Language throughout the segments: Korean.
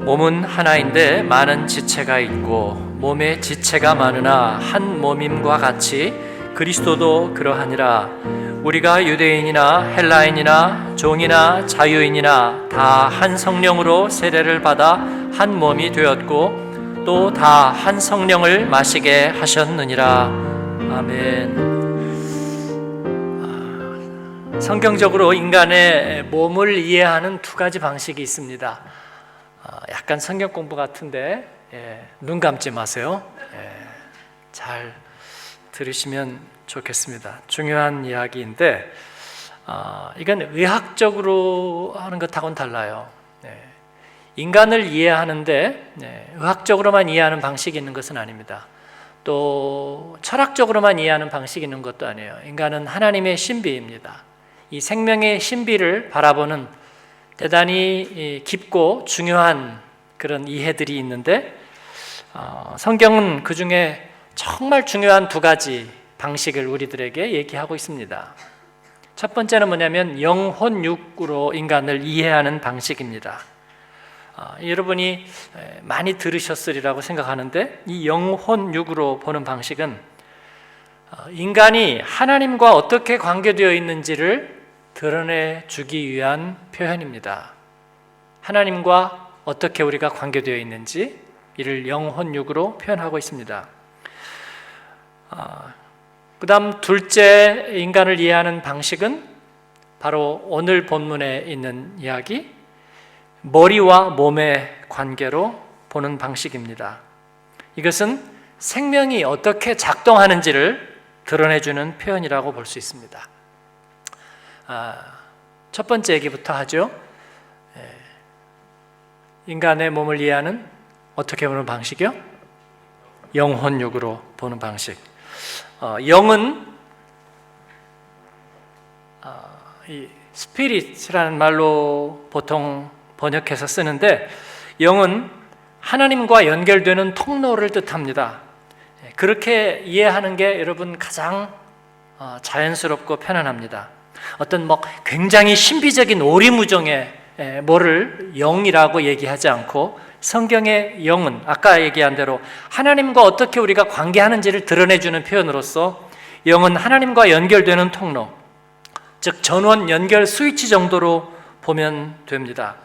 몸은 하나인데 많은 지체가 있고 몸에 지체가 많으나 한 몸임과 같이 그리스도도 그러하니라. 우리가 유대인이나 헬라인이나 종이나 자유인이나 다 한 성령으로 세례를 받아 한 몸이 되었고 또 다 한 성령을 마시게 하셨느니라. 아멘. 성경적으로 인간의 몸을 이해하는 두 가지 방식이 있습니다. 약간 성경 공부 같은데 눈 감지 마세요. 잘 들으시면 좋겠습니다. 중요한 이야기인데 이건 의학적으로 하는 것하고는 달라요. 인간을 이해하는데 의학적으로만 이해하는 방식이 있는 것은 아닙니다. 또 철학적으로만 이해하는 방식이 있는 것도 아니에요. 인간은 하나님의 신비입니다. 이 생명의 신비를 바라보는 대단히 깊고 중요한 그런 이해들이 있는데 성경은 그 중에 정말 중요한 두 가지 방식을 우리들에게 얘기하고 있습니다. 첫 번째는 뭐냐면 영혼육으로 인간을 이해하는 방식입니다. 여러분이 많이 들으셨으리라고 생각하는데 이 영혼육으로 보는 방식은 인간이 하나님과 어떻게 관계되어 있는지를 드러내주기 위한 표현입니다. 하나님과 어떻게 우리가 관계되어 있는지 이를 영혼육으로 표현하고 있습니다. 그 다음 둘째 인간을 이해하는 방식은 바로 오늘 본문에 있는 이야기 머리와 몸의 관계로 보는 방식입니다. 이것은 생명이 어떻게 작동하는지를 드러내주는 표현이라고 볼 수 있습니다. 첫 번째 얘기부터 하죠. 인간의 몸을 이해하는 어떻게 보는 방식이요? 영혼육으로 보는 방식. 영은 이 스피릿이라는 말로 보통 번역해서 쓰는데 영은 하나님과 연결되는 통로를 뜻합니다. 그렇게 이해하는 게 여러분 가장 자연스럽고 편안합니다. 어떤 굉장히 신비적인 오리무중의 뭐를 영이라고 얘기하지 않고 성경의 영은 아까 얘기한 대로 하나님과 어떻게 우리가 관계하는지를 드러내주는 표현으로서 영은 하나님과 연결되는 통로, 즉 전원 연결 스위치 정도로 보면 됩니다.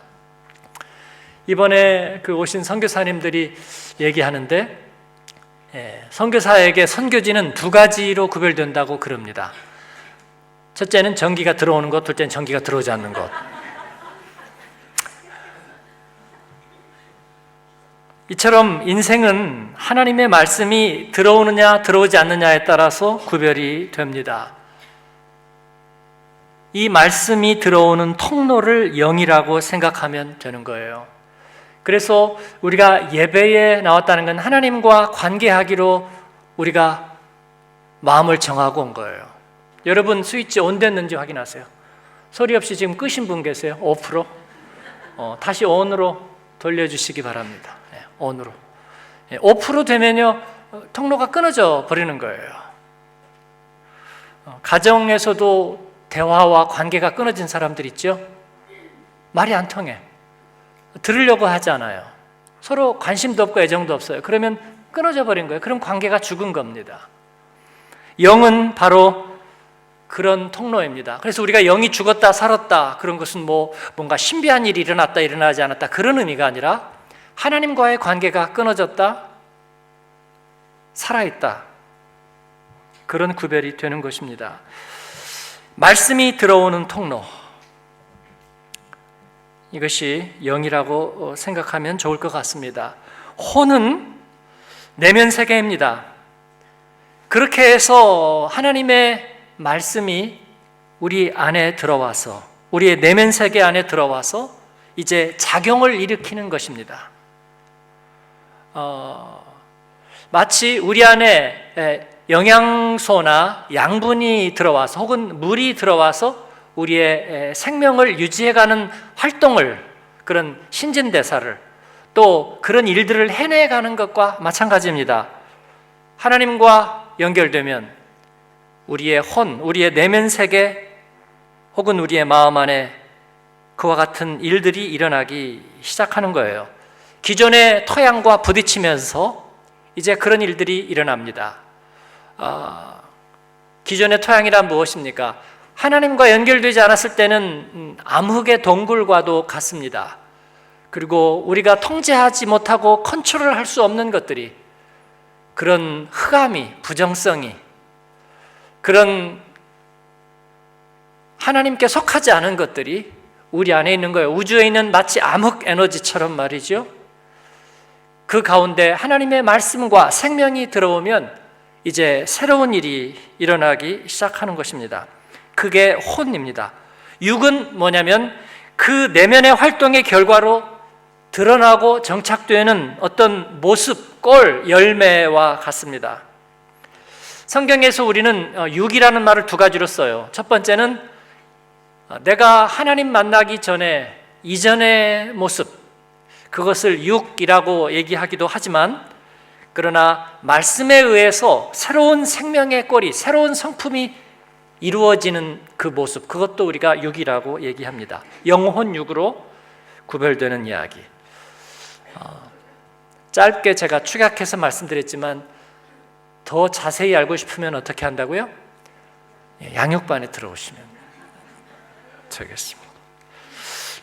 이번에 오신 선교사님들이 얘기하는데 선교사에게 선교지는 두 가지로 구별된다고 그럽니다. 첫째는 전기가 들어오는 것, 둘째는 전기가 들어오지 않는 것. 이처럼 인생은 하나님의 말씀이 들어오느냐 들어오지 않느냐에 따라서 구별이 됩니다. 이 말씀이 들어오는 통로를 영이라고 생각하면 되는 거예요. 그래서 우리가 예배에 나왔다는 건 하나님과 관계하기로 우리가 마음을 정하고 온 거예요. 여러분 스위치 온 됐는지 확인하세요. 소리 없이 지금 끄신 분 계세요? 오프로? 다시 온으로 돌려주시기 바랍니다. 온으로. 오프로 되면요 통로가 끊어져 버리는 거예요. 가정에서도 대화와 관계가 끊어진 사람들 있죠? 말이 안 통해. 들으려고 하지 않아요. 서로 관심도 없고 애정도 없어요. 그러면 끊어져 버린 거예요. 그럼 관계가 죽은 겁니다. 영은 바로 그런 통로입니다. 그래서 우리가 영이 죽었다 살았다 그런 것은 뭔가 신비한 일이 일어났다 일어나지 않았다 그런 의미가 아니라 하나님과의 관계가 끊어졌다 살아있다 그런 구별이 되는 것입니다. 말씀이 들어오는 통로, 이것이 영이라고 생각하면 좋을 것 같습니다. 혼은 내면 세계입니다. 그렇게 해서 하나님의 말씀이 우리 안에 들어와서 우리의 내면 세계 안에 들어와서 이제 작용을 일으키는 것입니다. 마치 우리 안에 영양소나 양분이 들어와서 혹은 물이 들어와서 우리의 생명을 유지해가는 활동을 그런 신진대사를 또 그런 일들을 해내가는 것과 마찬가지입니다. 하나님과 연결되면 우리의 혼, 우리의 내면 세계 혹은 우리의 마음 안에 그와 같은 일들이 일어나기 시작하는 거예요. 기존의 토양과 부딪히면서 이제 그런 일들이 일어납니다. 기존의 토양이란 무엇입니까? 하나님과 연결되지 않았을 때는 암흑의 동굴과도 같습니다. 그리고 우리가 통제하지 못하고 컨트롤할 수 없는 것들이, 그런 흑암이, 부정성이, 그런 하나님께 속하지 않은 것들이 우리 안에 있는 거예요. 우주에 있는 마치 암흑 에너지처럼 말이죠. 그 가운데 하나님의 말씀과 생명이 들어오면 이제 새로운 일이 일어나기 시작하는 것입니다. 그게 혼입니다. 육은 뭐냐면 그 내면의 활동의 결과로 드러나고 정착되는 어떤 모습, 꼴, 열매와 같습니다. 성경에서 우리는 육이라는 말을 두 가지로 써요. 첫 번째는 내가 하나님 만나기 전에 이전의 모습, 그것을 육이라고 얘기하기도 하지만, 그러나 말씀에 의해서 새로운 생명의 꼴이, 새로운 성품이 이루어지는 그 모습, 그것도 우리가 육이라고 얘기합니다. 영혼 육으로 구별되는 이야기. 짧게 제가 축약해서 말씀드렸지만 더 자세히 알고 싶으면 어떻게 한다고요? 양육반에 들어오시면 되겠습니다.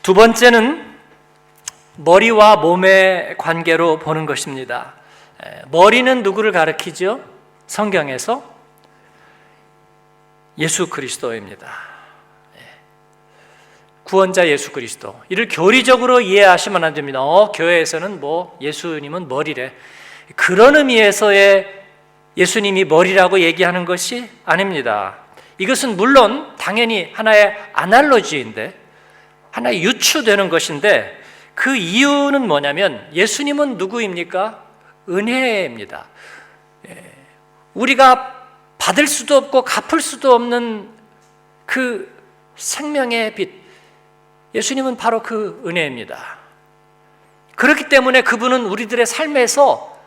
두 번째는 머리와 몸의 관계로 보는 것입니다. 머리는 누구를 가리키죠? 성경에서 예수 그리스도입니다. 구원자 예수 그리스도. 이를 교리적으로 이해하시면 안 됩니다. 교회에서는 예수님은 머리래. 그런 의미에서의 예수님이 머리라고 얘기하는 것이 아닙니다. 이것은 물론 당연히 하나의 아날로지인데, 하나의 유추되는 것인데, 그 이유는 뭐냐면 예수님은 누구입니까? 은혜입니다. 우리가 받을 수도 없고 갚을 수도 없는 그 생명의 빛, 예수님은 바로 그 은혜입니다. 그렇기 때문에 그분은 우리들의 삶에서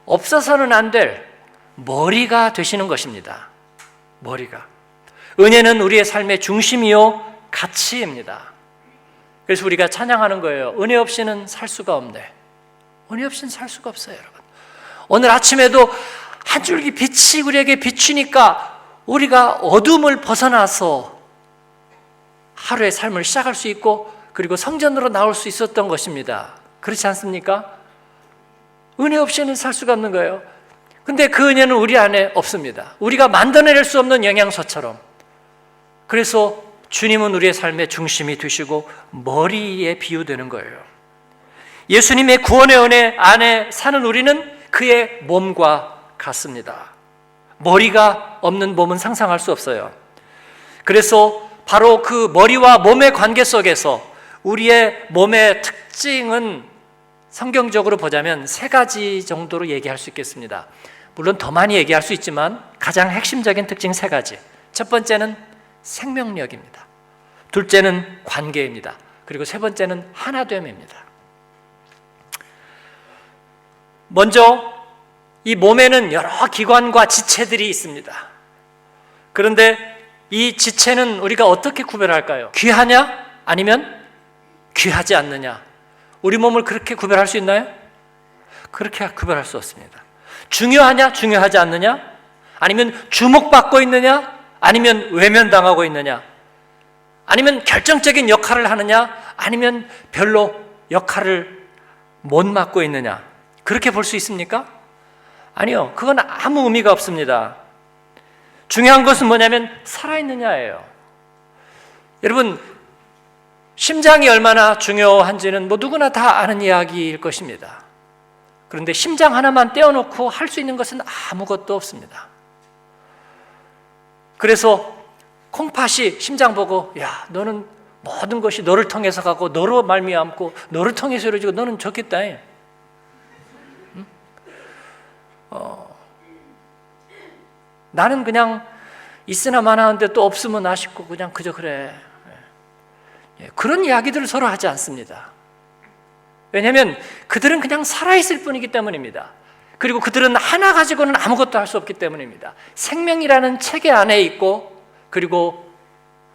없어서는 안 될 머리가 되시는 것입니다. 머리가. 은혜는 우리의 삶의 중심이요 가치입니다. 그래서 우리가 찬양하는 거예요. 은혜 없이는 살 수가 없네. 은혜 없이는 살 수가 없어요, 여러분. 오늘 아침에도 한 줄기 빛이 우리에게 비추니까 우리가 어둠을 벗어나서 하루의 삶을 시작할 수 있고, 그리고 성전으로 나올 수 있었던 것입니다. 그렇지 않습니까? 은혜 없이는 살 수가 없는 거예요. 근데 그 은혜는 우리 안에 없습니다. 우리가 만들어낼 수 없는 영양소처럼. 그래서 주님은 우리의 삶의 중심이 되시고 머리에 비유되는 거예요. 예수님의 구원의 은혜 안에 사는 우리는 그의 몸과 같습니다. 머리가 없는 몸은 상상할 수 없어요. 그래서 바로 그 머리와 몸의 관계 속에서 우리의 몸의 특징은 성경적으로 보자면 세 가지 정도로 얘기할 수 있겠습니다. 물론 더 많이 얘기할 수 있지만 가장 핵심적인 특징 세 가지. 첫 번째는 생명력입니다. 둘째는 관계입니다. 그리고 세 번째는 하나됨입니다. 먼저 이 몸에는 여러 기관과 지체들이 있습니다. 그런데 이 지체는 우리가 어떻게 구별할까요? 귀하냐? 아니면 귀하지 않느냐? 우리 몸을 그렇게 구별할 수 있나요? 그렇게 구별할 수 없습니다. 중요하냐? 중요하지 않느냐? 아니면 주목받고 있느냐? 아니면 외면당하고 있느냐? 아니면 결정적인 역할을 하느냐? 아니면 별로 역할을 못 맡고 있느냐? 그렇게 볼 수 있습니까? 아니요. 그건 아무 의미가 없습니다. 중요한 것은 뭐냐면 살아있느냐예요. 여러분, 심장이 얼마나 중요한지는 누구나 다 아는 이야기일 것입니다. 그런데 심장 하나만 떼어놓고 할 수 있는 것은 아무것도 없습니다. 그래서 콩팥이 심장 보고, 야, 너는 모든 것이 너를 통해서 가고 너로 말미암고 너를 통해서 이루어지고 너는 좋겠다. 응? 나는 그냥 있으나 마나한데 또 없으면 아쉽고 그냥 그저 그래. 그런 이야기들을 서로 하지 않습니다. 왜냐하면 그들은 그냥 살아있을 뿐이기 때문입니다. 그리고 그들은 하나 가지고는 아무것도 할 수 없기 때문입니다. 생명이라는 체계 안에 있고, 그리고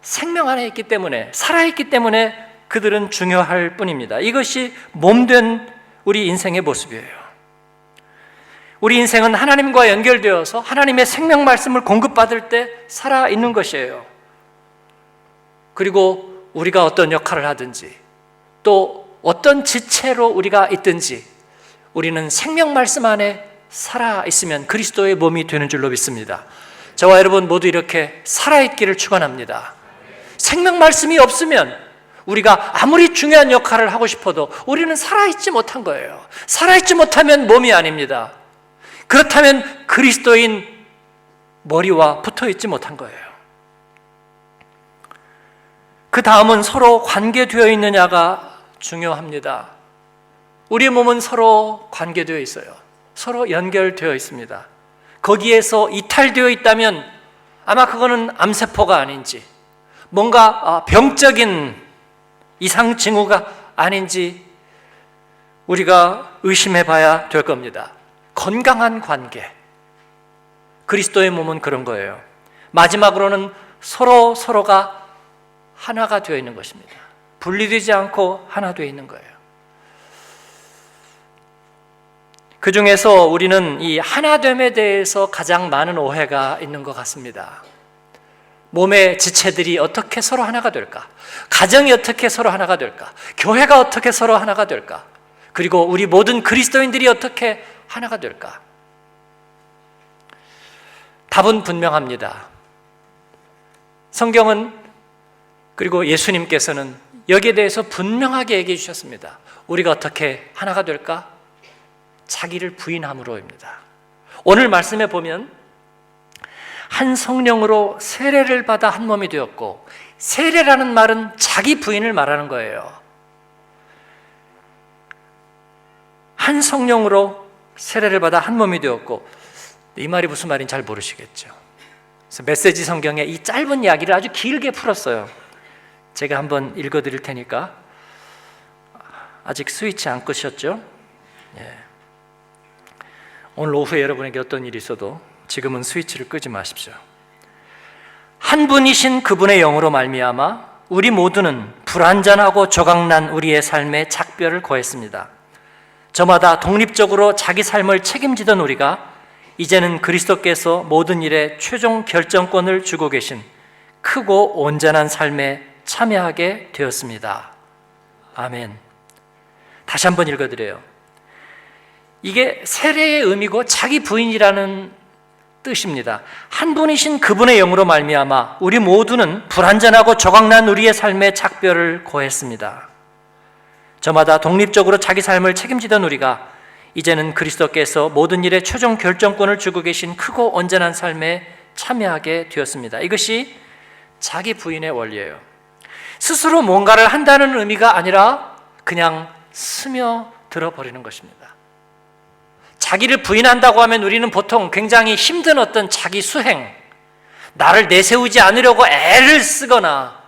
생명 안에 있기 때문에, 살아있기 때문에 그들은 중요할 뿐입니다. 이것이 몸된 우리 인생의 모습이에요. 우리 인생은 하나님과 연결되어서 하나님의 생명 말씀을 공급받을 때 살아있는 것이에요. 그리고 우리가 어떤 역할을 하든지 또 어떤 지체로 우리가 있든지 우리는 생명 말씀 안에 살아있으면 그리스도의 몸이 되는 줄로 믿습니다. 저와 여러분 모두 이렇게 살아있기를 축원합니다. 생명 말씀이 없으면 우리가 아무리 중요한 역할을 하고 싶어도 우리는 살아있지 못한 거예요. 살아있지 못하면 몸이 아닙니다. 그렇다면 그리스도인 머리와 붙어있지 못한 거예요. 그 다음은 서로 관계되어 있느냐가 중요합니다. 우리 몸은 서로 관계되어 있어요. 서로 연결되어 있습니다. 거기에서 이탈되어 있다면 아마 그거는 암세포가 아닌지 뭔가 병적인 이상 징후가 아닌지 우리가 의심해 봐야 될 겁니다. 건강한 관계, 그리스도의 몸은 그런 거예요. 마지막으로는 서로가 하나가 되어 있는 것입니다. 분리되지 않고 하나 되어 있는 거예요. 그 중에서 우리는 이 하나됨에 대해서 가장 많은 오해가 있는 것 같습니다. 몸의 지체들이 어떻게 서로 하나가 될까? 가정이 어떻게 서로 하나가 될까? 교회가 어떻게 서로 하나가 될까? 그리고 우리 모든 그리스도인들이 어떻게 하나가 될까? 답은 분명합니다. 성경은 그리고 예수님께서는 여기에 대해서 분명하게 얘기해 주셨습니다. 우리가 어떻게 하나가 될까? 자기를 부인함으로입니다. 오늘 말씀에 보면 한 성령으로 세례를 받아 한 몸이 되었고, 세례라는 말은 자기 부인을 말하는 거예요. 한 성령으로 세례를 받아 한 몸이 되었고, 이 말이 무슨 말인지 잘 모르시겠죠. 그래서 메시지 성경에 이 짧은 이야기를 아주 길게 풀었어요. 제가 한번 읽어드릴 테니까. 아직 스위치 안 끄셨죠? 예. 오늘 오후에 여러분에게 어떤 일이 있어도 지금은 스위치를 끄지 마십시오. 한 분이신 그분의 영으로 말미암아 우리 모두는 불완전하고 조각난 우리의 삶에 작별을 거했습니다. 저마다 독립적으로 자기 삶을 책임지던 우리가 이제는 그리스도께서 모든 일에 최종 결정권을 주고 계신 크고 온전한 삶에 참여하게 되었습니다. 아멘. 다시 한번 읽어드려요. 이게 세례의 의미고 자기 부인이라는 뜻입니다. 한 분이신 그분의 영으로 말미암아 우리 모두는 불완전하고 조각난 우리의 삶에 작별을 고했습니다. 저마다 독립적으로 자기 삶을 책임지던 우리가 이제는 그리스도께서 모든 일에 최종 결정권을 주고 계신 크고 온전한 삶에 참여하게 되었습니다. 이것이 자기 부인의 원리예요. 스스로 뭔가를 한다는 의미가 아니라 그냥 스며들어 버리는 것입니다. 자기를 부인한다고 하면 우리는 보통 굉장히 힘든 어떤 자기 수행, 나를 내세우지 않으려고 애를 쓰거나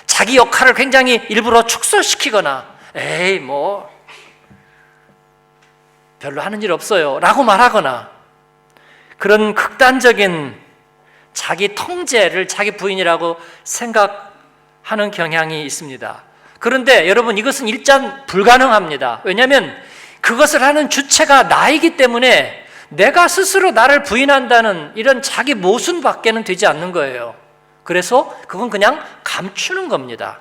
자기 역할을 굉장히 일부러 축소시키거나 에이 뭐 별로 하는 일 없어요 라고 말하거나 그런 극단적인 자기 통제를 자기 부인이라고 생각하는 경향이 있습니다. 그런데 여러분 이것은 일단 불가능합니다. 왜냐하면 그것을 하는 주체가 나이기 때문에 내가 스스로 나를 부인한다는 이런 자기 모순밖에는 되지 않는 거예요. 그래서 그건 그냥 감추는 겁니다.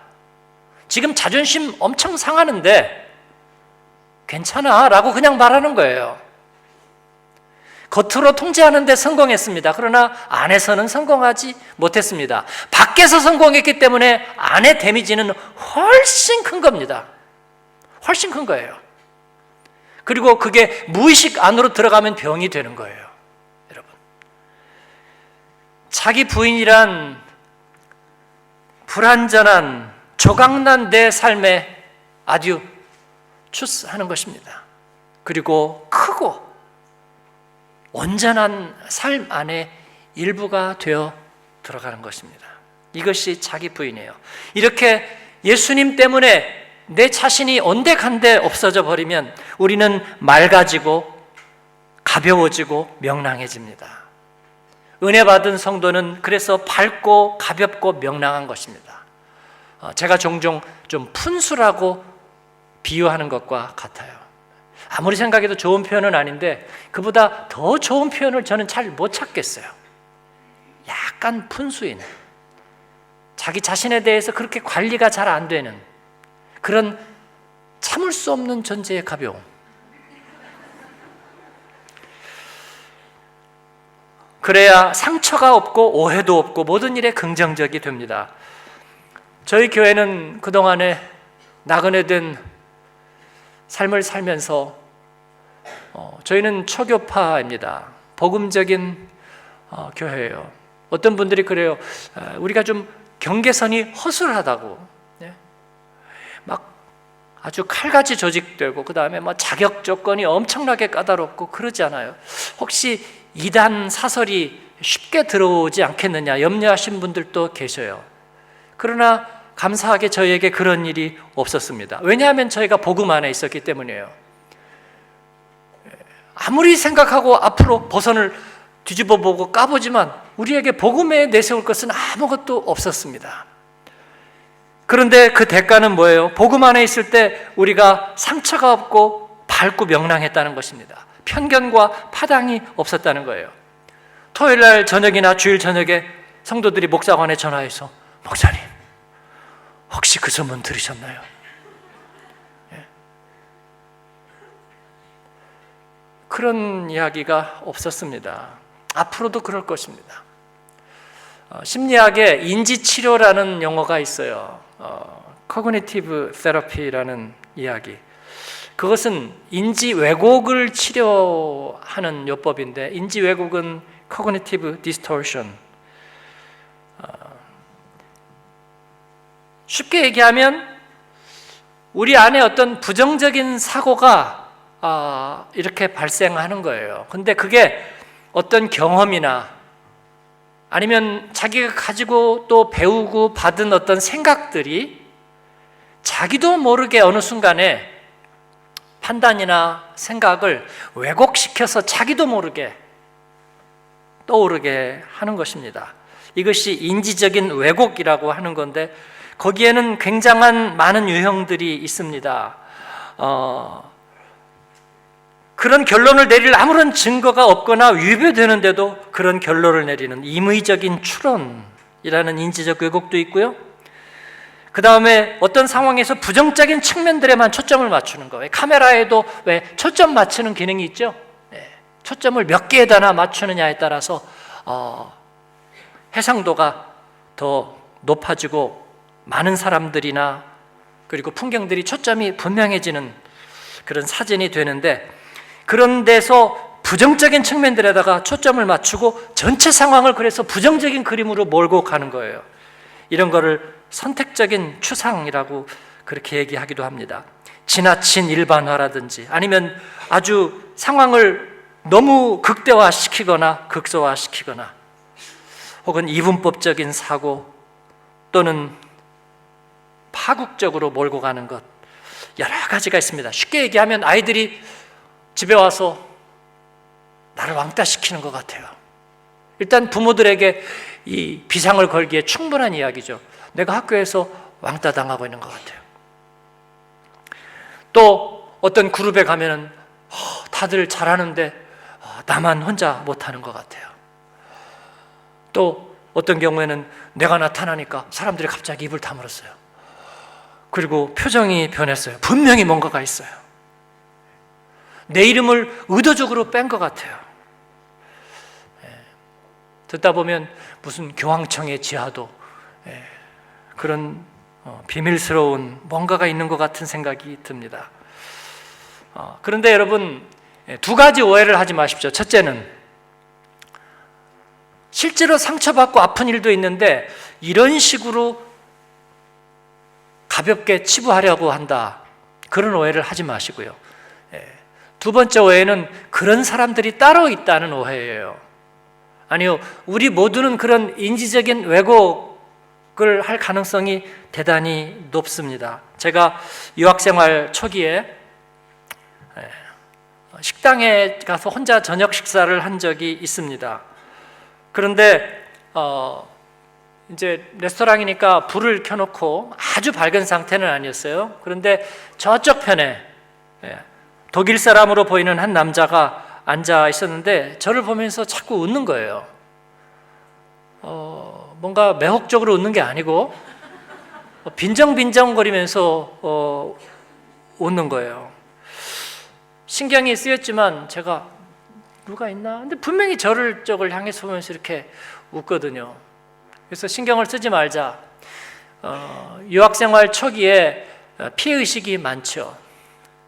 지금 자존심 엄청 상하는데 괜찮아 라고 그냥 말하는 거예요. 겉으로 통제하는 데 성공했습니다. 그러나 안에서는 성공하지 못했습니다. 밖에서 성공했기 때문에 안의 데미지는 훨씬 큰 겁니다. 훨씬 큰 거예요. 그리고 그게 무의식 안으로 들어가면 병이 되는 거예요. 여러분, 자기 부인이란 불완전한 조각난 내 삶에 아주 추스하는 것입니다. 그리고 크고 온전한 삶 안에 일부가 되어 들어가는 것입니다. 이것이 자기 부인이에요. 이렇게 예수님 때문에 내 자신이 온데간데 없어져 버리면 우리는 맑아지고 가벼워지고 명랑해집니다. 은혜 받은 성도는 그래서 밝고 가볍고 명랑한 것입니다. 제가 종종 좀 푼수라고 비유하는 것과 같아요. 아무리 생각해도 좋은 표현은 아닌데 그보다 더 좋은 표현을 저는 잘 못 찾겠어요. 약간 푼수인, 자기 자신에 대해서 그렇게 관리가 잘 안 되는 그런 참을 수 없는 존재의 가벼움. 그래야 상처가 없고 오해도 없고 모든 일에 긍정적이 됩니다. 저희 교회는 그동안에 나그네된 삶을 살면서 저희는 초교파입니다. 복음적인 교회예요. 어떤 분들이 그래요. 우리가 좀 경계선이 허술하다고. 막 아주 칼같이 조직되고 그 다음에 뭐 자격 조건이 엄청나게 까다롭고 그러지 않아요. 혹시 이단 사설이 쉽게 들어오지 않겠느냐 염려하신 분들도 계셔요. 그러나 감사하게 저희에게 그런 일이 없었습니다. 왜냐하면 저희가 복음 안에 있었기 때문이에요. 아무리 생각하고 앞으로 버선을 뒤집어 보고 까보지만 우리에게 복음에 내세울 것은 아무것도 없었습니다. 그런데 그 대가는 뭐예요? 복음 안에 있을 때 우리가 상처가 없고 밝고 명랑했다는 것입니다. 편견과 파당이 없었다는 거예요. 토요일 날 저녁이나 주일 저녁에 성도들이 목사관에 전화해서 목사님 혹시 그 소문 들으셨나요? 그런 이야기가 없었습니다. 앞으로도 그럴 것입니다. 심리학에 인지치료라는 용어가 있어요. Cognitive Therapy라는 이야기. 그것은 인지 왜곡을 치료하는 요법인데 인지 왜곡은 Cognitive Distortion. 쉽게 얘기하면 우리 안에 어떤 부정적인 사고가 이렇게 발생하는 거예요. 근데 그게 어떤 경험이나 아니면 자기가 가지고 또 배우고 받은 어떤 생각들이 자기도 모르게 어느 순간에 판단이나 생각을 왜곡시켜서 자기도 모르게 떠오르게 하는 것입니다. 이것이 인지적인 왜곡이라고 하는 건데 거기에는 굉장한 많은 유형들이 있습니다. 그런 결론을 내릴 아무런 증거가 없거나 위배되는데도 그런 결론을 내리는 임의적인 추론이라는 인지적 왜곡도 있고요. 그 다음에 어떤 상황에서 부정적인 측면들에만 초점을 맞추는 거예요. 카메라에도 왜 초점 맞추는 기능이 있죠? 초점을 몇 개에다나 맞추느냐에 따라서 해상도가 더 높아지고 많은 사람들이나 그리고 풍경들이 초점이 분명해지는 그런 사진이 되는데 그런 데서 부정적인 측면들에다가 초점을 맞추고 전체 상황을 그래서 부정적인 그림으로 몰고 가는 거예요. 이런 거를 선택적인 추상이라고 그렇게 얘기하기도 합니다. 지나친 일반화라든지 아니면 아주 상황을 너무 극대화시키거나 극소화시키거나 혹은 이분법적인 사고 또는 파국적으로 몰고 가는 것 여러 가지가 있습니다. 쉽게 얘기하면 아이들이 집에 와서 나를 왕따시키는 것 같아요. 일단 부모들에게 이 비상을 걸기에 충분한 이야기죠. 내가 학교에서 왕따 당하고 있는 것 같아요. 또 어떤 그룹에 가면은 다들 잘하는데 나만 혼자 못하는 것 같아요. 또 어떤 경우에는 내가 나타나니까 사람들이 갑자기 입을 다물었어요. 그리고 표정이 변했어요. 분명히 뭔가가 있어요. 내 이름을 의도적으로 뺀 것 같아요. 듣다 보면 무슨 교황청의 지하도 그런 비밀스러운 뭔가가 있는 것 같은 생각이 듭니다. 그런데 여러분 두 가지 오해를 하지 마십시오. 첫째는 실제로 상처받고 아픈 일도 있는데 이런 식으로 가볍게 치부하려고 한다. 그런 오해를 하지 마시고요. 두 번째 오해는 그런 사람들이 따로 있다는 오해예요. 아니요, 우리 모두는 그런 인지적인 왜곡을 할 가능성이 대단히 높습니다. 제가 유학생활 초기에 식당에 가서 혼자 저녁 식사를 한 적이 있습니다. 그런데 이제 레스토랑이니까 불을 켜놓고 아주 밝은 상태는 아니었어요. 그런데 저쪽 편에 독일 사람으로 보이는 한 남자가 앉아 있었는데 저를 보면서 자꾸 웃는 거예요. 뭔가 매혹적으로 웃는 게 아니고 빈정빈정거리면서 웃는 거예요. 신경이 쓰였지만 제가 누가 있나? 근데 분명히 저를 향해서 보면서 이렇게 웃거든요. 그래서 신경을 쓰지 말자. 유학생활 초기에 피해의식이 많죠.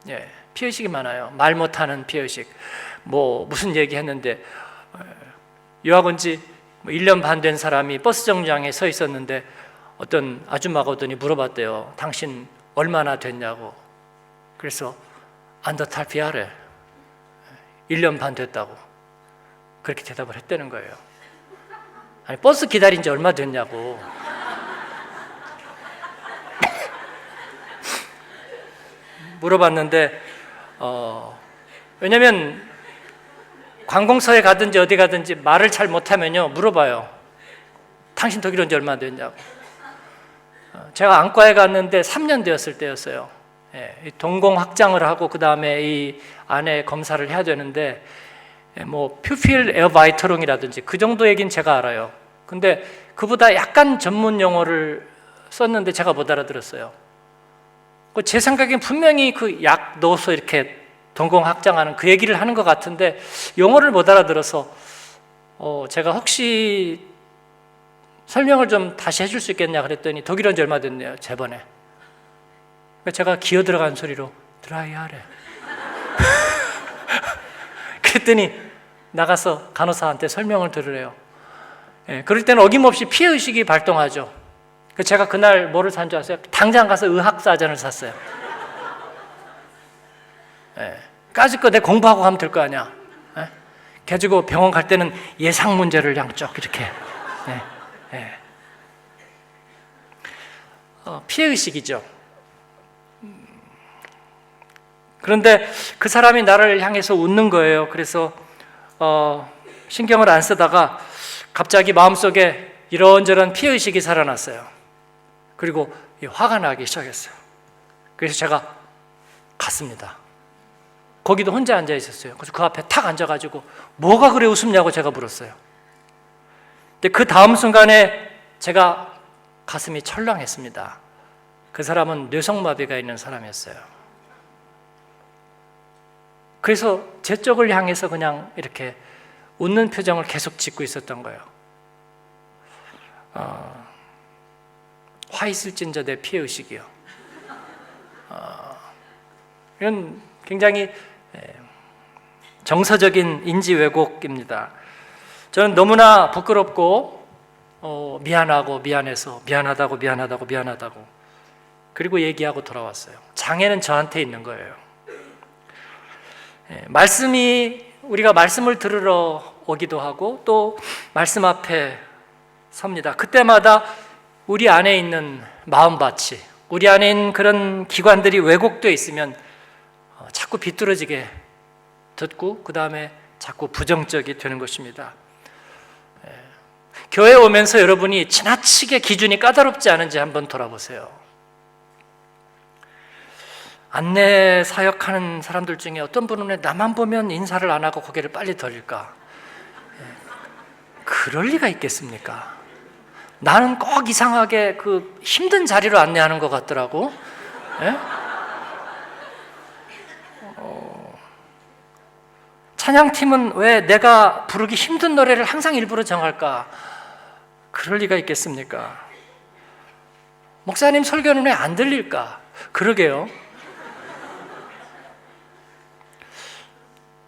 예, 피해의식이 많아요. 말 못하는 피해의식. 무슨 얘기 했는데 유학 온 지 1년 반 된 사람이 버스 정류장에 서 있었는데 어떤 아줌마가 오더니 물어봤대요. 당신 얼마나 됐냐고. 그래서 안더탈 비하래. 1년 반 됐다고. 그렇게 대답을 했다는 거예요. 아니, 버스 기다린 지 얼마 됐냐고. 물어봤는데 왜냐면 관공서에 가든지 어디 가든지 말을 잘 못하면요 물어봐요. 당신 독일 온 지 얼마 됐냐고. 제가 안과에 갔는데 3년 되었을 때였어요. 예, 동공 확장을 하고 그 다음에 이 안에 검사를 해야 되는데 퓨필 에어바이터롱이라든지 그 정도 얘기는 제가 알아요. 근데 그보다 약간 전문 용어를 썼는데 제가 못 알아들었어요. 제 생각엔 분명히 그 약 넣어서 이렇게 동공 확장하는 그 얘기를 하는 것 같은데 용어를 못 알아들어서 제가 혹시 설명을 좀 다시 해줄 수 있겠냐 그랬더니 독일 온 지 얼마 됐네요. 저번에. 제가 기어 들어간 소리로 드라이하래. 그랬더니 나가서 간호사한테 설명을 들으래요. 예, 그럴 때는 어김없이 피해의식이 발동하죠. 제가 그날 뭐를 산 줄 아세요? 당장 가서 의학사전을 샀어요. 예, 까짓 거 내 공부하고 가면 될 거 아니야. 예? 가지고 병원 갈 때는 예상 문제를 양쪽 이렇게. 예, 예. 피해의식이죠. 그런데 그 사람이 나를 향해서 웃는 거예요. 그래서 신경을 안 쓰다가 갑자기 마음속에 이런저런 피해의식이 살아났어요. 그리고 화가 나기 시작했어요. 그래서 제가 갔습니다. 거기도 혼자 앉아 있었어요. 그래서 그 앞에 탁 앉아가지고 뭐가 그래 웃음냐고 제가 물었어요. 근데 그 다음 순간에 제가 가슴이 철렁했습니다. 그 사람은 뇌성마비가 있는 사람이었어요. 그래서 제 쪽을 향해서 그냥 이렇게 웃는 표정을 계속 짓고 있었던 거예요. 화 있을진저 내 피해의식이요. 이건 굉장히 정서적인 인지 왜곡입니다. 저는 너무나 부끄럽고 미안하고 미안해서 미안하다고 그리고 얘기하고 돌아왔어요. 장애는 저한테 있는 거예요. 우리가 말씀을 들으러 오기도 하고 또 말씀 앞에 섭니다. 그때마다 우리 안에 있는 마음밭이, 우리 안에 있는 그런 기관들이 왜곡되어 있으면 자꾸 비뚤어지게 듣고 그 다음에 자꾸 부정적이 되는 것입니다. 교회에 오면서 여러분이 지나치게 기준이 까다롭지 않은지 한번 돌아보세요. 안내 사역하는 사람들 중에 어떤 분은 왜 나만 보면 인사를 안 하고 고개를 빨리 돌릴까? 그럴 리가 있겠습니까? 나는 꼭 이상하게 그 힘든 자리로 안내하는 것 같더라고. 예? 찬양팀은 왜 내가 부르기 힘든 노래를 항상 일부러 정할까? 그럴 리가 있겠습니까? 목사님 설교는 왜 안 들릴까? 그러게요.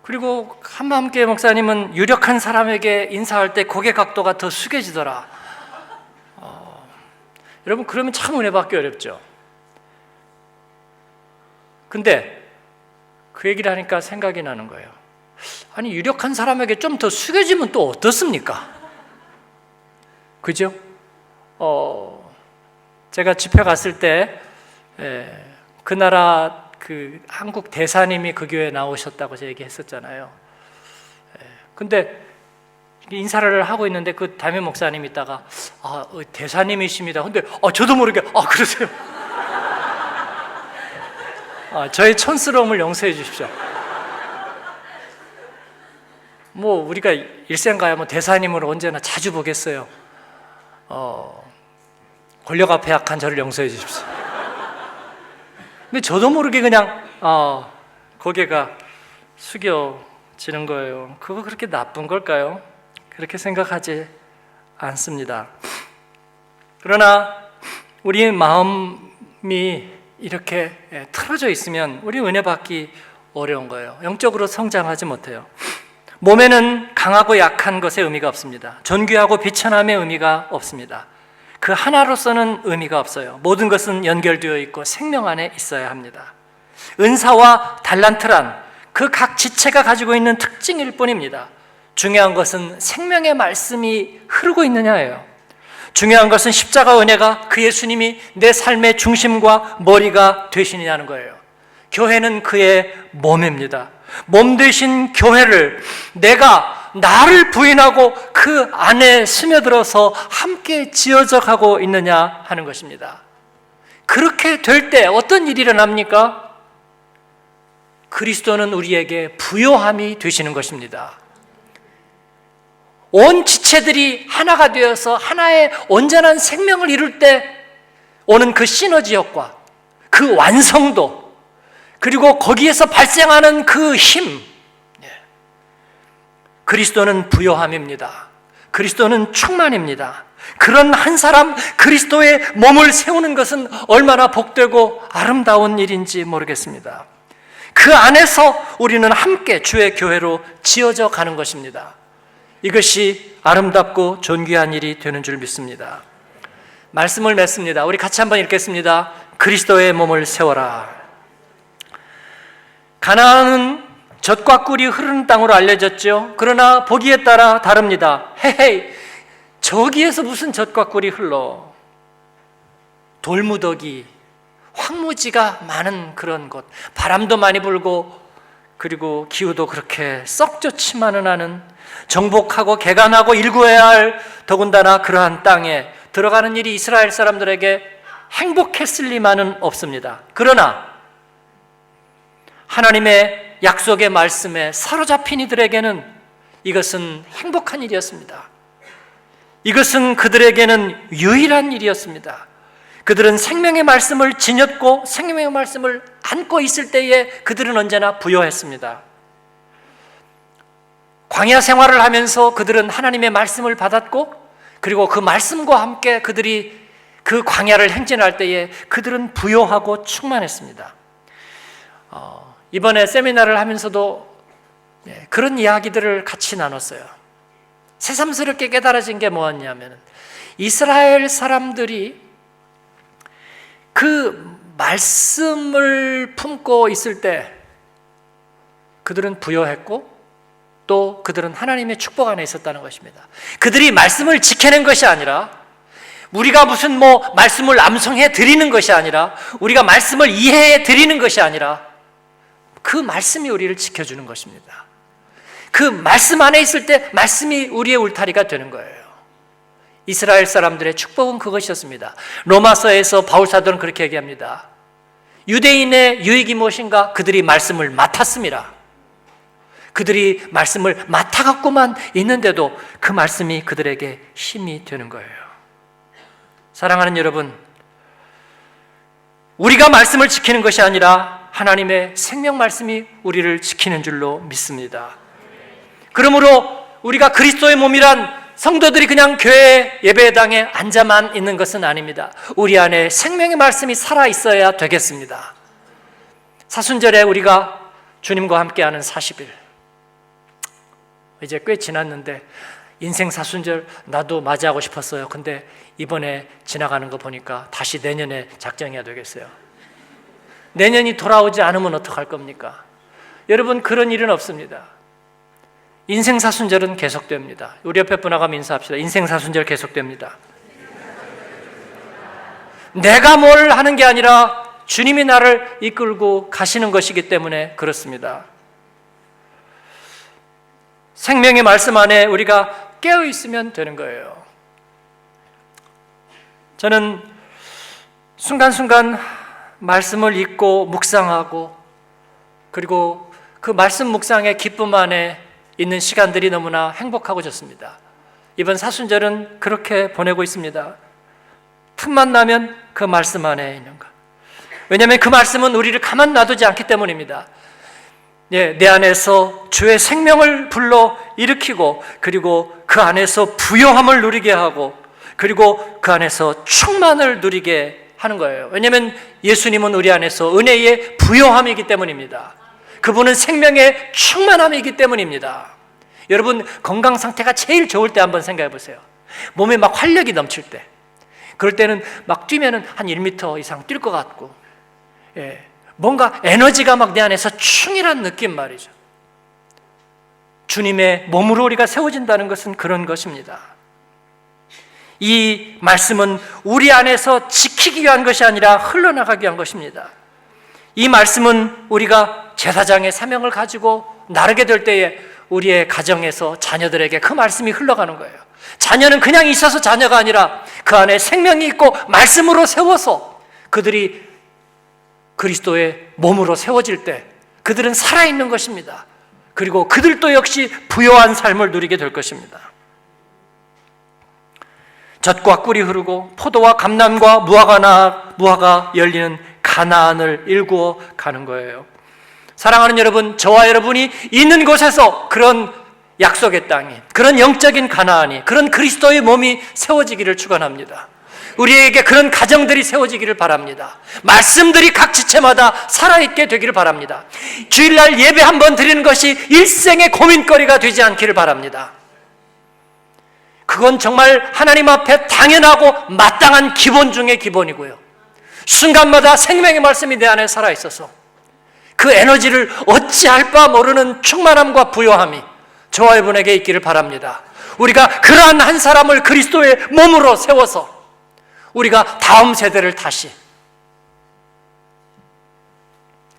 그리고 한마음교회 목사님은 유력한 사람에게 인사할 때 고개 각도가 더 숙여지더라. 여러분, 그러면 참 은혜 받기 어렵죠. 근데 그 얘기를 하니까 생각이 나는 거예요. 아니, 유력한 사람에게 좀 더 숙여지면 또 어떻습니까? 그죠? 제가 집회 갔을 때 그 나라 그 한국 대사님이 그 교회에 나오셨다고 제가 얘기했었잖아요. 근데 인사를 하고 있는데 그 담임 목사님이 있다가 대사님이십니다. 근데 저도 모르게 그러세요. 저의 촌스러움을 용서해 주십시오. 뭐 우리가 일생가야 뭐 대사님을 언제나 자주 보겠어요. 권력 앞에 약한 저를 용서해 주십시오. 근데 저도 모르게 그냥 고개가 숙여지는 거예요. 그거 그렇게 나쁜 걸까요? 그렇게 생각하지 않습니다. 그러나 우리 마음이 이렇게 틀어져 있으면 우리 은혜 받기 어려운 거예요. 영적으로 성장하지 못해요. 몸에는 강하고 약한 것의 의미가 없습니다. 존귀하고 비천함의 의미가 없습니다. 그 하나로서는 의미가 없어요. 모든 것은 연결되어 있고 생명 안에 있어야 합니다. 은사와 달란트란 그 각 지체가 가지고 있는 특징일 뿐입니다. 중요한 것은 생명의 말씀이 흐르고 있느냐예요. 중요한 것은 십자가 은혜가 그 예수님이 내 삶의 중심과 머리가 되시느냐는 거예요. 교회는 그의 몸입니다. 몸 되신 교회를 내가 나를 부인하고 그 안에 스며들어서 함께 지어져 가고 있느냐 하는 것입니다. 그렇게 될 때 어떤 일이 일어납니까? 그리스도는 우리에게 부요함이 되시는 것입니다. 온 지체들이 하나가 되어서 하나의 온전한 생명을 이룰 때 오는 그 시너지 효과, 그 완성도, 그리고 거기에서 발생하는 그 힘, 그리스도는 부요함입니다. 그리스도는 충만입니다. 그런 한 사람 그리스도의 몸을 세우는 것은 얼마나 복되고 아름다운 일인지 모르겠습니다. 그 안에서 우리는 함께 주의 교회로 지어져 가는 것입니다. 이것이 아름답고 존귀한 일이 되는 줄 믿습니다. 말씀을 맺습니다. 우리 같이 한번 읽겠습니다. 그리스도의 몸을 세워라. 가나안은 젖과 꿀이 흐르는 땅으로 알려졌죠. 그러나 보기에 따라 다릅니다. 헤헤이, 저기에서 무슨 젖과 꿀이 흘러? 돌무더기, 황무지가 많은 그런 곳, 바람도 많이 불고 그리고 기후도 그렇게 썩 좋지만은 않은, 정복하고 개간하고 일구어야 할 더군다나 그러한 땅에 들어가는 일이 이스라엘 사람들에게 행복했을 리만은 없습니다. 그러나 하나님의 약속의 말씀에 사로잡힌 이들에게는 이것은 행복한 일이었습니다. 이것은 그들에게는 유일한 일이었습니다. 그들은 생명의 말씀을 지녔고 생명의 말씀을 안고 있을 때에 그들은 언제나 부요했습니다. 광야 생활을 하면서 그들은 하나님의 말씀을 받았고 그리고 그 말씀과 함께 그들이 그 광야를 행진할 때에 그들은 부요하고 충만했습니다. 이번에 세미나를 하면서도 그런 이야기들을 같이 나눴어요. 새삼스럽게 깨달아진 게 뭐였냐면 이스라엘 사람들이 그 말씀을 품고 있을 때 그들은 부요했고 또 그들은 하나님의 축복 안에 있었다는 것입니다. 그들이 말씀을 지켜낸 것이 아니라 우리가 무슨 말씀을 암송해 드리는 것이 아니라 우리가 말씀을 이해해 드리는 것이 아니라 그 말씀이 우리를 지켜주는 것입니다. 그 말씀 안에 있을 때 말씀이 우리의 울타리가 되는 거예요. 이스라엘 사람들의 축복은 그것이었습니다. 로마서에서 바울 사도는 그렇게 얘기합니다. 유대인의 유익이 무엇인가? 그들이 말씀을 맡았습니다. 그들이 말씀을 맡아갖고만 있는데도 그 말씀이 그들에게 힘이 되는 거예요. 사랑하는 여러분, 우리가 말씀을 지키는 것이 아니라 하나님의 생명 말씀이 우리를 지키는 줄로 믿습니다. 그러므로 우리가 그리스도의 몸이란 성도들이 그냥 교회 예배당에 앉아만 있는 것은 아닙니다. 우리 안에 생명의 말씀이 살아있어야 되겠습니다. 사순절에 우리가 주님과 함께하는 40일, 이제 꽤 지났는데 인생 사순절 나도 맞이하고 싶었어요. 근데 이번에 지나가는 거 보니까 다시 내년에 작정해야 되겠어요. 내년이 돌아오지 않으면 어떡할 겁니까? 여러분, 그런 일은 없습니다. 인생 사순절은 계속됩니다. 우리 옆에 분하고 인사합시다. 인생 사순절 계속됩니다. 내가 뭘 하는 게 아니라 주님이 나를 이끌고 가시는 것이기 때문에 그렇습니다. 생명의 말씀 안에 우리가 깨어 있으면 되는 거예요. 저는 순간순간 말씀을 읽고 묵상하고 그리고 그 말씀 묵상의 기쁨 안에 있는 시간들이 너무나 행복하고 좋습니다. 이번 사순절은 그렇게 보내고 있습니다. 틈만 나면 그 말씀 안에 있는 것. 왜냐하면 그 말씀은 우리를 가만 놔두지 않기 때문입니다. 내 안에서 주의 생명을 불러 일으키고, 그리고 그 안에서 부요함을 누리게 하고, 그리고 그 안에서 충만을 누리게 하는 거예요. 왜냐하면 예수님은 우리 안에서 은혜의 부요함이기 때문입니다. 그분은 생명의 충만함이기 때문입니다. 여러분, 건강 상태가 제일 좋을 때 한번 생각해 보세요. 몸에 막 활력이 넘칠 때, 그럴 때는 막 뛰면은 한 1m 이상 뛸 것 같고, 뭔가 에너지가 막 내 안에서 충이란 느낌 말이죠. 주님의 몸으로 우리가 세워진다는 것은 그런 것입니다. 이 말씀은 우리 안에서 지키기 위한 것이 아니라 흘러나가기 위한 것입니다. 이 말씀은 우리가 제사장의 사명을 가지고 나르게 될 때에 우리의 가정에서 자녀들에게 그 말씀이 흘러가는 거예요. 자녀는 그냥 있어서 자녀가 아니라 그 안에 생명이 있고 말씀으로 세워서 그들이 그리스도의 몸으로 세워질 때 그들은 살아있는 것입니다. 그리고 그들도 역시 부요한 삶을 누리게 될 것입니다. 젖과 꿀이 흐르고 포도와 감람과 무화과 열리는 가나안을 일구어 가는 거예요. 사랑하는 여러분, 저와 여러분이 있는 곳에서 그런 약속의 땅이, 그런 영적인 가나안이, 그런 그리스도의 몸이 세워지기를 축원합니다. 우리에게 그런 가정들이 세워지기를 바랍니다. 말씀들이 각 지체마다 살아있게 되기를 바랍니다. 주일날 예배 한번 드리는 것이 일생의 고민거리가 되지 않기를 바랍니다. 그건 정말 하나님 앞에 당연하고 마땅한 기본 중의 기본이고요. 순간마다 생명의 말씀이 내 안에 살아있어서 그 에너지를 어찌할 바 모르는 충만함과 부요함이 저와 여러분에게 있기를 바랍니다. 우리가 그러한 한 사람을 그리스도의 몸으로 세워서 우리가 다음 세대를 다시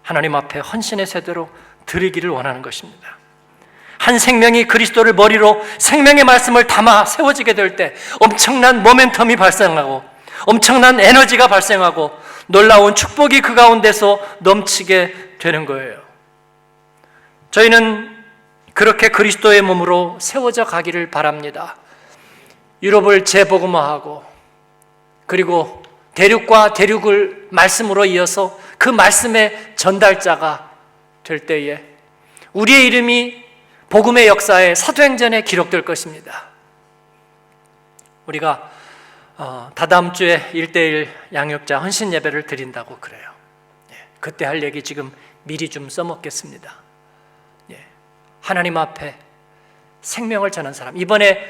하나님 앞에 헌신의 세대로 드리기를 원하는 것입니다. 한 생명이 그리스도를 머리로 생명의 말씀을 담아 세워지게 될 때 엄청난 모멘텀이 발생하고 엄청난 에너지가 발생하고 놀라운 축복이 그 가운데서 넘치게 되는 거예요. 저희는 그렇게 그리스도의 몸으로 세워져 가기를 바랍니다. 유럽을 재복음화하고 그리고 대륙과 대륙을 말씀으로 이어서 그 말씀의 전달자가 될 때에 우리의 이름이 복음의 역사에 사도행전에 기록될 것입니다. 우리가 다다음 주에 1:1 양육자 헌신 예배를 드린다고 그래요. 그때 할 얘기 지금 미리 좀 써먹겠습니다. 하나님 앞에 생명을 전한 사람, 이번에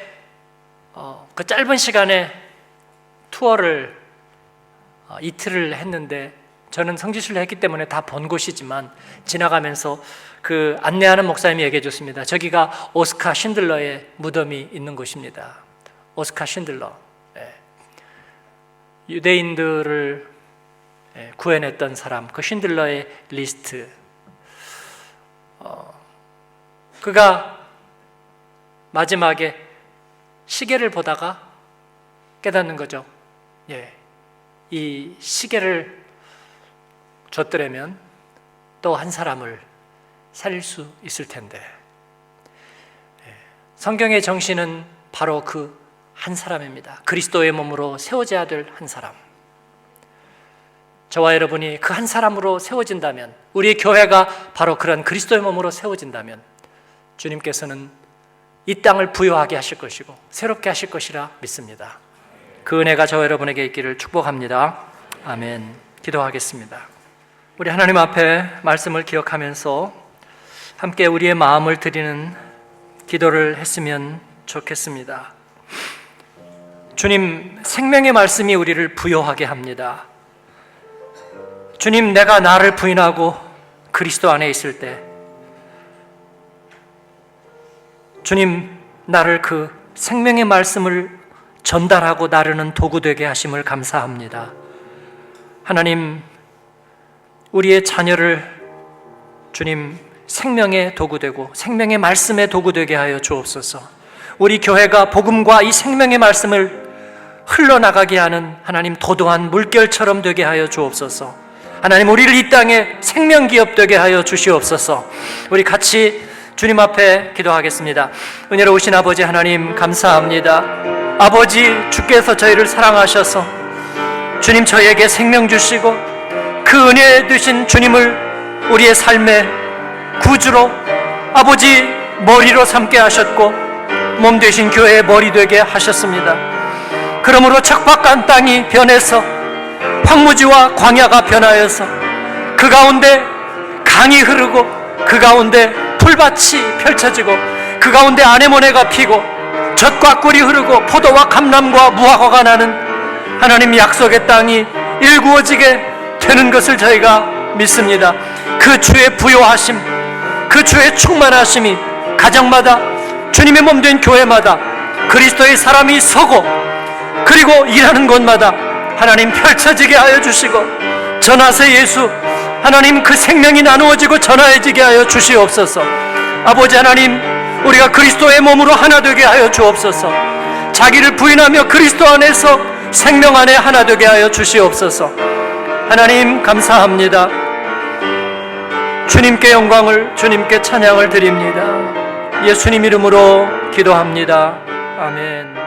그 짧은 시간에 투어를 이틀을 했는데 저는 성지순례 했기 때문에 다 본 곳이지만 지나가면서 그 안내하는 목사님이 얘기해 줬습니다. 저기가 오스카 신들러의 무덤이 있는 곳입니다. 오스카 신들러, 유대인들을 구해냈던 사람, 그 신들러의 리스트. 그가 마지막에 시계를 보다가 깨닫는 거죠. 이 시계를 줬더라면 또 한 사람을 살릴 수 있을 텐데. 성경의 정신은 바로 그 한 사람입니다. 그리스도의 몸으로 세워져야 될 한 사람. 저와 여러분이 그 한 사람으로 세워진다면, 우리의 교회가 바로 그런 그리스도의 몸으로 세워진다면 주님께서는 이 땅을 부요하게 하실 것이고 새롭게 하실 것이라 믿습니다. 그 은혜가 저와 여러분에게 있기를 축복합니다. 아멘. 기도하겠습니다. 우리 하나님 앞에 말씀을 기억하면서 함께 우리의 마음을 드리는 기도를 했으면 좋겠습니다. 주님, 생명의 말씀이 우리를 부요하게 합니다. 주님, 내가 나를 부인하고 그리스도 안에 있을 때 주님, 나를 그 생명의 말씀을 전달하고 나르는 도구 되게 하심을 감사합니다. 하나님, 우리의 자녀를 주님 생명의 도구 되고 생명의 말씀의 도구 되게 하여 주옵소서. 우리 교회가 복음과 이 생명의 말씀을 흘러나가게 하는 하나님 도도한 물결처럼 되게 하여 주옵소서. 하나님, 우리를 이 땅에 생명기업 되게 하여 주시옵소서. 우리 같이 주님 앞에 기도하겠습니다. 은혜로우신 아버지 하나님 감사합니다. 아버지, 주께서 저희를 사랑하셔서 주님 저희에게 생명 주시고 그 은혜 되신 주님을 우리의 삶의 구주로 아버지 머리로 삼게 하셨고 몸 되신 교회의 머리 되게 하셨습니다. 그러므로 척박한 땅이 변해서 황무지와 광야가 변하여서 그 가운데 강이 흐르고 그 가운데 풀밭이 펼쳐지고 그 가운데 아네모네가 피고 젖과 꿀이 흐르고 포도와 감람과 무화과가 나는 하나님 약속의 땅이 일구어지게 되는 것을 저희가 믿습니다. 그 주의 부요하심, 그 주의 충만하심이 가정마다 주님의 몸 된 교회마다 그리스도의 사람이 서고 그리고 일하는 곳마다 하나님 펼쳐지게 하여 주시고 전하세 예수 하나님 그 생명이 나누어지고 전하여지게 하여 주시옵소서. 아버지 하나님, 우리가 그리스도의 몸으로 하나 되게 하여 주옵소서. 자기를 부인하며 그리스도 안에서 생명 안에 하나 되게 하여 주시옵소서. 하나님 감사합니다. 주님께 영광을, 주님께 찬양을 드립니다. 예수님 이름으로 기도합니다. 아멘.